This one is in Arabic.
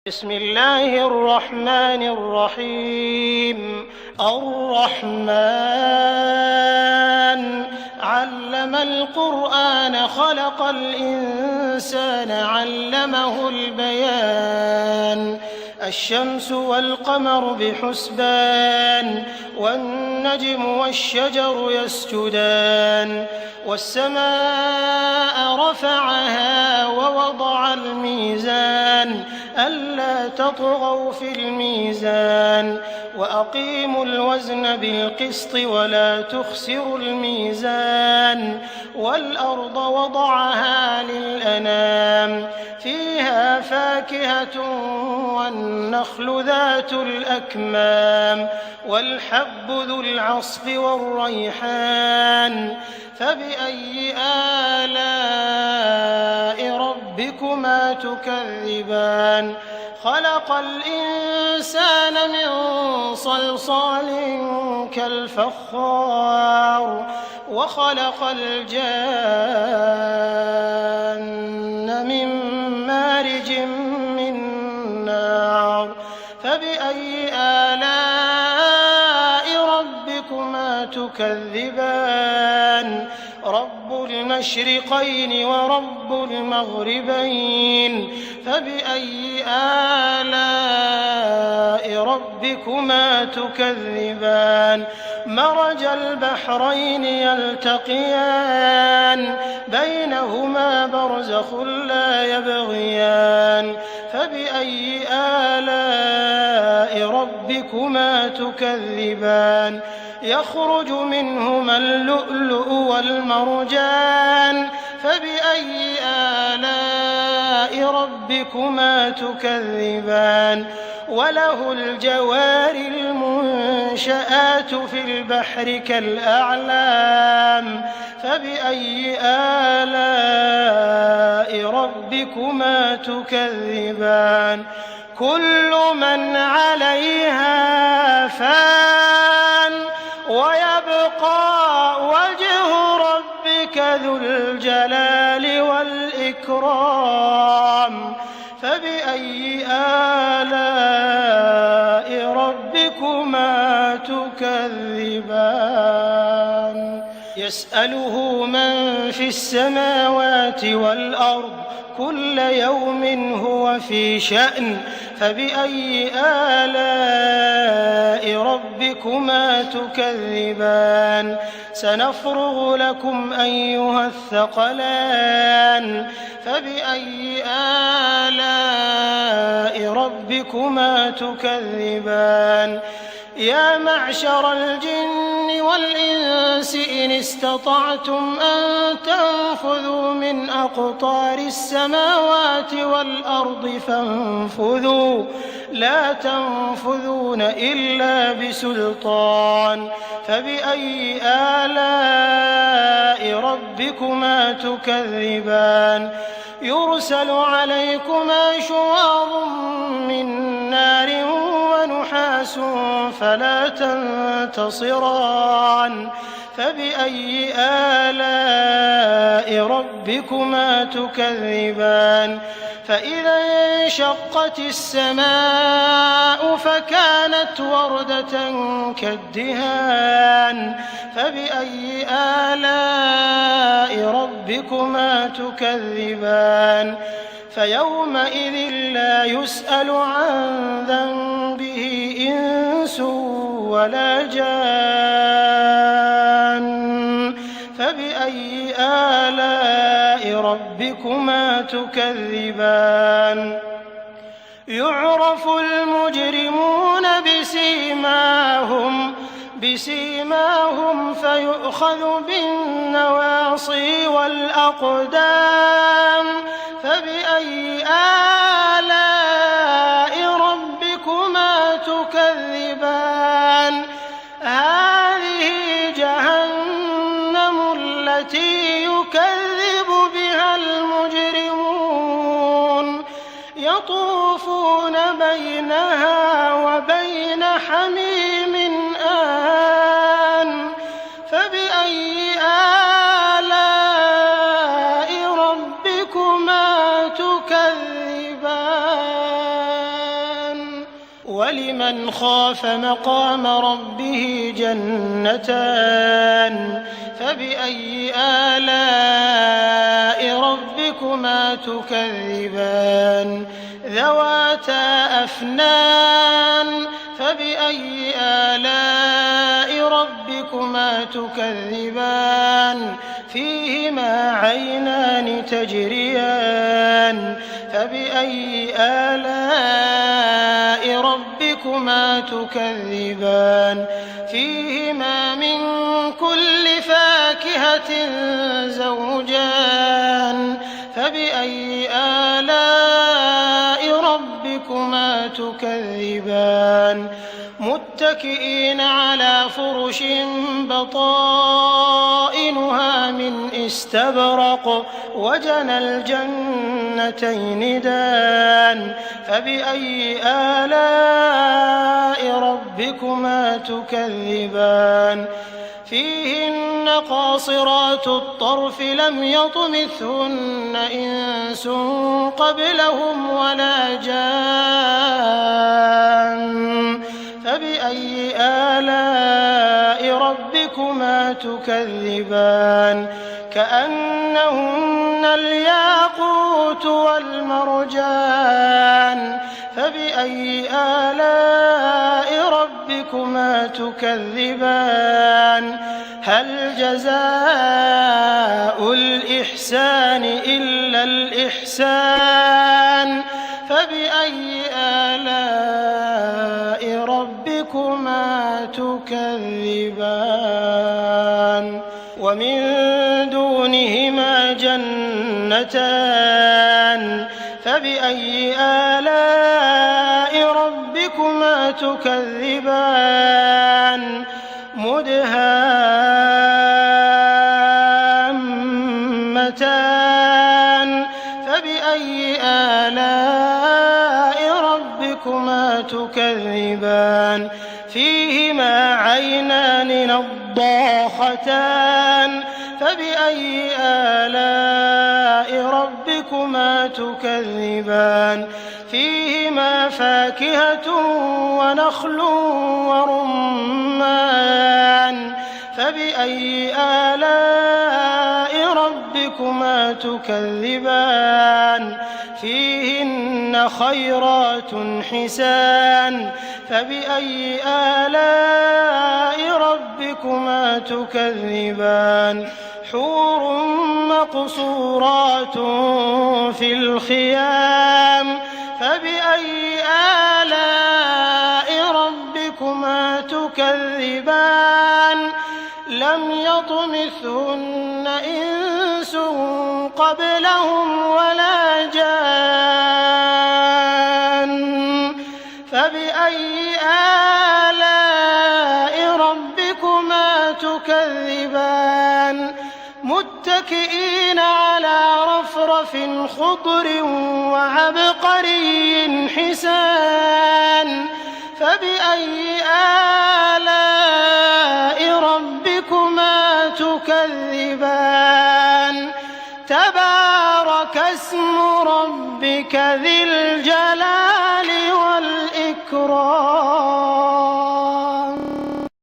بسم الله الرحمن الرحيم. الرحمن علم القرآن خلق الإنسان علمه البيان. الشمس والقمر بحسبان والنجم والشجر يسجدان والسماء رفعها ووضع الميزان ألا تطغوا في الميزان وأقيموا الوزن بالقسط ولا تخسروا الميزان والأرض وضعها للأنام فيها فاكهة والنخل ذات الأكمام والحب ذو العصف والريحان فبأي آلاء ربكما تكذبان. خلق الإنسان من صلصال كالفخار وخلق الجان من مارج من نار فبأي آلاء ربكما تكذبان. رب المشرقين ورب المغربين فبأي آلاء ربكما تكذبان. مرج البحرين يلتقيان بينهما برزخ لا يبغيان فبأي آلاء ربكما تكذبان. يخرج منهما اللؤلؤ والمرجان فبأي آلاء ربكما تكذبان. وله الجوار المنشآت في البحر كالأعلام فبأي آلاء ربكما تكذبان. كل من عليها فان ويبقى وجه ربك ذو الجلال والإكرام فبأي آلاء ربكما تكذبان. يسأله من في السماوات والأرض كل يوم هو في شأن فبأي آلاء ربكما تكذبان. سنفرغ لكم أيها الثقلان فبأي آلاء ربكما تكذبان. يا معشر الجن والإنس إن استطعتم أن تنفذوا من أقطار السماوات والأرض فانفذوا لا تنفذون إلا بسلطان فبأي آلاء ربكما تكذبان. يرسل عليكما شواظ من نار ونحاس فلا تنتصران فبأي آلاء ربكما تكذبان. فإذا انشقت السماء فكانت وردة كالدهان فبأي آلاء ربكما تكذبان. فيومئذ لا يسأل عن ذنبه إنس ولا جان فبأي آلاء ربكما تكذبان. يعرف المجرمون بسيماهم فيؤخذ بالنواصي والأقدام فبأي آلاء ربكما تكذبان. هذه جهنم التي يكذب بها المجرمون يطوفون بينها وبين حميم آن فبأي آلاء ربكما تكذبان. ولمن خاف مقام ربه جنتان فبأي آلاء ربكما تكذبان ذواتا أفنان فبأي آلاء ربكما تكذبان فيهما عينان تجريان فبأي آلاء ربكما تكذبان فيهما من كل فاكهة زوجان فبأي آلاء ربكما تكذبان متكئين على فرش بطائنها من استبرق وجنى الجنتين دان فبأي آلاء ربكما تكذبان فيهن قاصرات الطرف لم يطمثهن إنس قبلهم ولا جان فبأي آلاء ربكما تكذبان كأنهن الياقوت والمرجان فبأي آلاء ربكما تكذبان هل جزاء الإحسان إلا الإحسان فبأي آلاء ربكما تكذبان ومن دونهما جنتان فبأي آلاء ربكما تكذبان مدهامتان فبأي آلاء ربكما تكذبان فيهما عينان نضاختان فبأي آلاء ربكما تكذبان فيهما فاكهة ونخل ورمان فبأي آلاء ربكما تكذبان فيهن خيرات حسان فبأي آلاء ربكما تكذبان حور مقصورات في الخيام فبأي آلاء ربكما تكذبان لم يطمثهن إنس قبلهم ولا جان فبأي آلاء ربكما تكذبان متكئين على رفرف خضر وعبقري حسان فبأي آلاء ربكما تكذبان تبارك اسم ربك ذي الجلال والإكرام